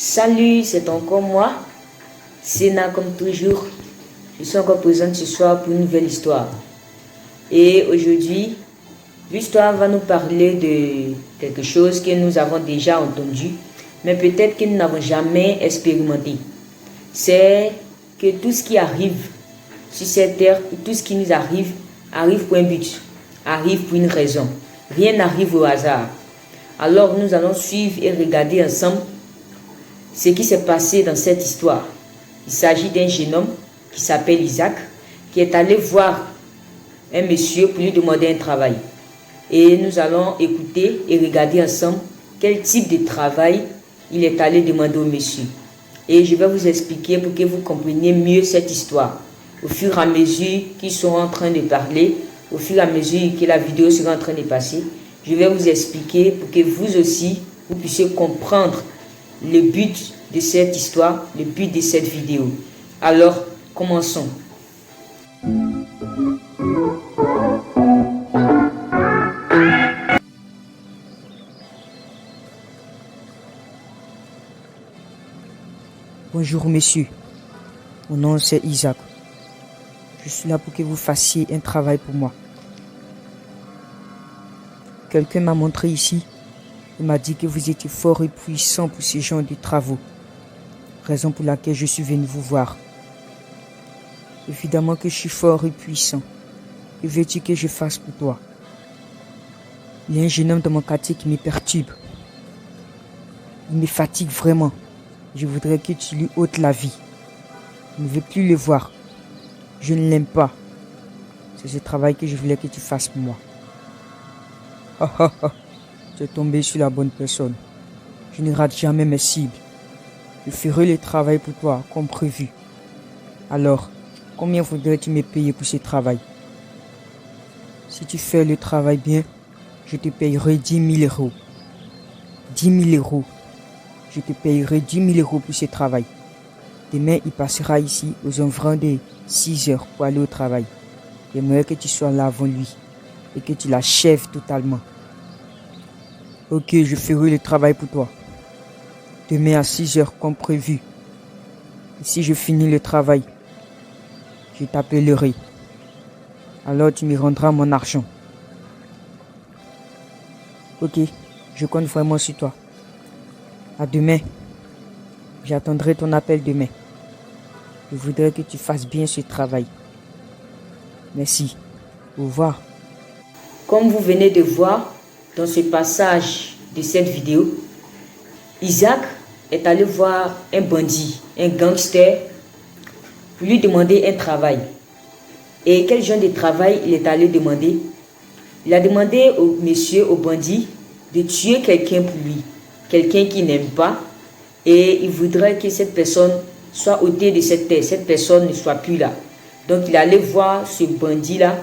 Salut, c'est encore moi, Sénat comme toujours. Je suis encore présente ce soir pour une nouvelle histoire. Et aujourd'hui, l'histoire va nous parler de quelque chose que nous avons déjà entendu, mais peut-être que nous n'avons jamais expérimenté. C'est que tout ce qui arrive sur cette terre, tout ce qui nous arrive, arrive pour un but, arrive pour une raison. Rien n'arrive au hasard. Alors nous allons suivre et regarder ensemble ce qui s'est passé dans cette histoire. Il s'agit d'un jeune homme qui s'appelle Isaac, qui est allé voir un monsieur pour lui demander un travail. Et nous allons écouter et regarder ensemble quel type de travail il est allé demander au monsieur. Et je vais vous expliquer pour que vous compreniez mieux cette histoire. Au fur et à mesure qu'ils seront en train de parler, au fur et à mesure que la vidéo sera en train de passer, je vais vous expliquer pour que vous aussi, vous puissiez comprendre le but de cette histoire, le but de cette vidéo. Alors, commençons. Bonjour monsieur, mon nom c'est Isaac. Je suis là pour que vous fassiez un travail pour moi. Quelqu'un m'a montré ici et m'a dit que vous étiez fort et puissant pour ce genre de travaux. Raison pour laquelle je suis venu vous voir. Évidemment que je suis fort et puissant. Que veux-tu que je fasse pour toi? Il y a un jeune homme dans mon quartier qui me perturbe. Il me fatigue vraiment. Je voudrais que tu lui ôtes la vie. Je ne veux plus le voir. Je ne l'aime pas. C'est ce travail que je voulais que tu fasses pour moi. Tu es tombé sur la bonne personne. Je ne rate jamais mes cibles. Je ferai le travail pour toi, comme prévu. Alors, combien voudrais-tu me payer pour ce travail? Si tu fais le travail bien, je te payerai 10 000 euros. 10 000 euros. Je te payerai 10 000 euros pour ce travail. Demain, il passera ici aux environs de 6 heures pour aller au travail. J'aimerais que tu sois là avant lui et que tu l'achèves totalement. Ok, je ferai le travail pour toi. Demain à 6 heures comme prévu. Et si je finis le travail, je t'appellerai. Alors tu me rendras mon argent. Ok, je compte vraiment sur toi. À demain. J'attendrai ton appel demain. Je voudrais que tu fasses bien ce travail. Merci. Au revoir. Comme vous venez de voir dans ce passage de cette vidéo, Isaac est allé voir un bandit, un gangster, pour lui demander un travail. Et quel genre de travail il est allé demander? Il a demandé au monsieur, au bandit, de tuer quelqu'un pour lui. Quelqu'un qu'il n'aime pas. Et il voudrait que cette personne soit ôtée de cette terre. Cette personne ne soit plus là. Donc il allait voir ce bandit-là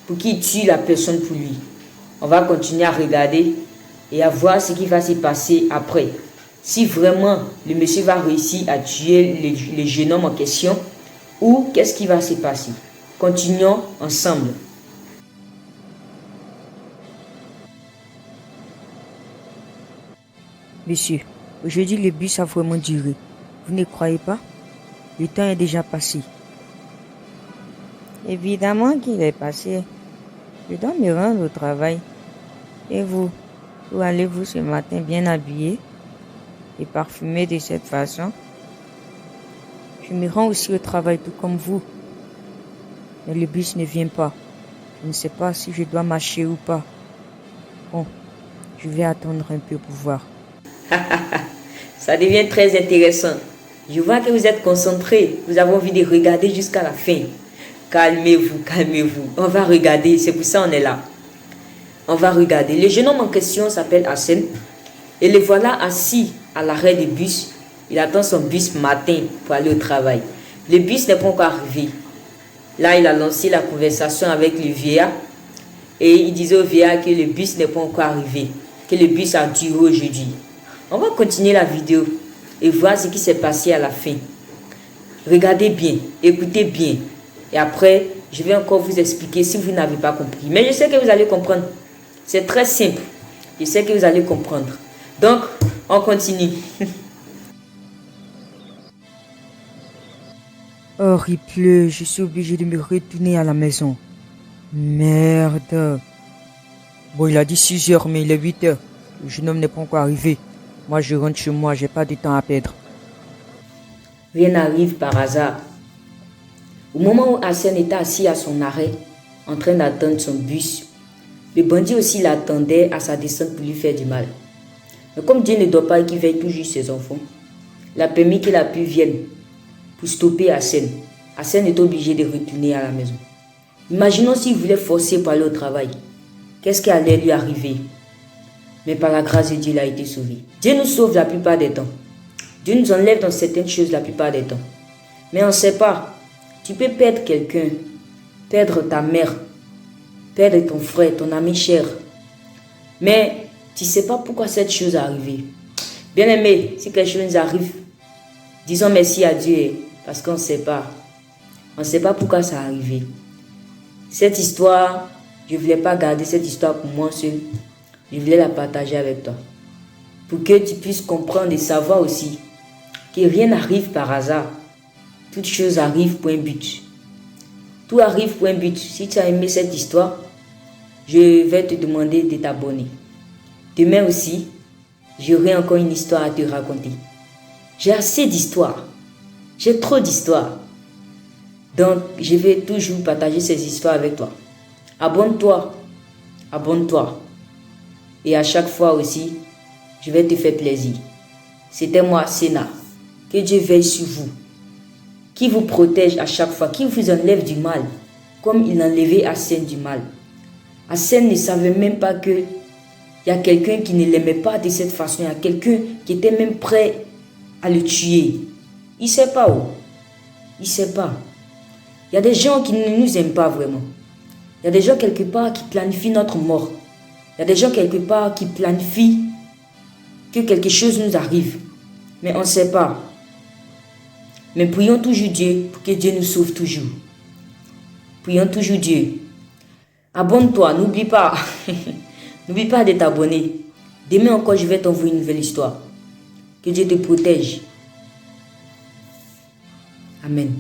pour qu'il tue la personne pour lui. On va continuer à regarder et à voir ce qui va se passer après. Si vraiment le monsieur va réussir à tuer le jeune homme en question, ou qu'est-ce qui va se passer. Continuons ensemble. Monsieur, aujourd'hui le bus a vraiment duré. Vous ne croyez pas? Le temps est déjà passé. Évidemment qu'il est passé. Je dois me rendre au travail. Et vous, où allez-vous ce matin bien habillé et parfumé de cette façon? Je me rends aussi au travail tout comme vous. Mais le bus ne vient pas. Je ne sais pas si je dois marcher ou pas. Bon, je vais attendre un peu pour voir. Ça devient très intéressant. Je vois que vous êtes concentrés. Vous avez envie de regarder jusqu'à la fin. Calmez-vous, calmez-vous. On va regarder, c'est pour ça qu'on est là. On va regarder. Le jeune homme en question s'appelle Hassan. Et le voilà assis à l'arrêt du bus. Il attend son bus matin pour aller au travail. Le bus n'est pas encore arrivé. Là, il a lancé la conversation avec le vieillard. Et il disait au vieillard que le bus n'est pas encore arrivé. Que le bus a duré aujourd'hui. On va continuer la vidéo et voir ce qui s'est passé à la fin. Regardez bien, écoutez bien. Et après, je vais encore vous expliquer si vous n'avez pas compris. Mais je sais que vous allez comprendre. C'est très simple. Je sais que vous allez comprendre. Donc, on continue. Oh, il pleut, je suis obligé de me retourner à la maison. Merde. Bon, il a dit 6 heures, mais il est 8 heures. Le jeune homme n'est pas encore arrivé. Moi, je rentre chez moi, j'ai pas de temps à perdre. Rien n'arrive par hasard. Au moment où Hassan était assis à son arrêt, en train d'attendre son bus, le bandit aussi l'attendait à sa descente pour lui faire du mal. Mais comme Dieu ne doit pas et qu'il veille toujours ses enfants, il a permis que la pluie vienne pour stopper Hassan. Hassan est obligé de retourner à la maison. Imaginons s'il voulait forcer pour aller au travail. Qu'est-ce qui allait lui arriver? Mais par la grâce de Dieu, il a été sauvé. Dieu nous sauve la plupart des temps. Dieu nous enlève dans certaines choses la plupart des temps. Mais on ne sait pas. Tu peux perdre quelqu'un, perdre ta mère, perdre ton frère, ton ami cher. Mais tu ne sais pas pourquoi cette chose est arrivée. Bien aimé, si quelque chose nous arrive, disons merci à Dieu parce qu'on ne sait pas. On ne sait pas pourquoi ça est arrivé. Cette histoire, je ne voulais pas garder cette histoire pour moi seul. Je voulais la partager avec toi. Pour que tu puisses comprendre et savoir aussi que rien n'arrive par hasard. Toutes choses arrivent pour un but. Tout arrive pour un but. Si tu as aimé cette histoire, je vais te demander de t'abonner. Demain aussi, j'aurai encore une histoire à te raconter. J'ai assez d'histoires. J'ai trop d'histoires. Donc, je vais toujours partager ces histoires avec toi. Abonne-toi. Abonne-toi. Et à chaque fois aussi, je vais te faire plaisir. C'était moi, Sénat. Que Dieu veille sur vous. Qui vous protège à chaque fois. Qui vous enlève du mal. Comme il enlevait Hassan du mal. Hassan ne savait même pas que il y a quelqu'un qui ne l'aimait pas de cette façon. Il y a quelqu'un qui était même prêt à le tuer. Il ne sait pas où. Il ne sait pas. Il y a des gens qui ne nous aiment pas vraiment. Il y a des gens quelque part qui planifient notre mort. Il y a des gens quelque part qui planifient que quelque chose nous arrive. Mais on ne sait pas. Mais prions toujours Dieu pour que Dieu nous sauve toujours. Prions toujours Dieu. Abonne-toi, n'oublie pas. N'oublie pas de t'abonner. Demain encore, je vais t'envoyer une nouvelle histoire. Que Dieu te protège. Amen.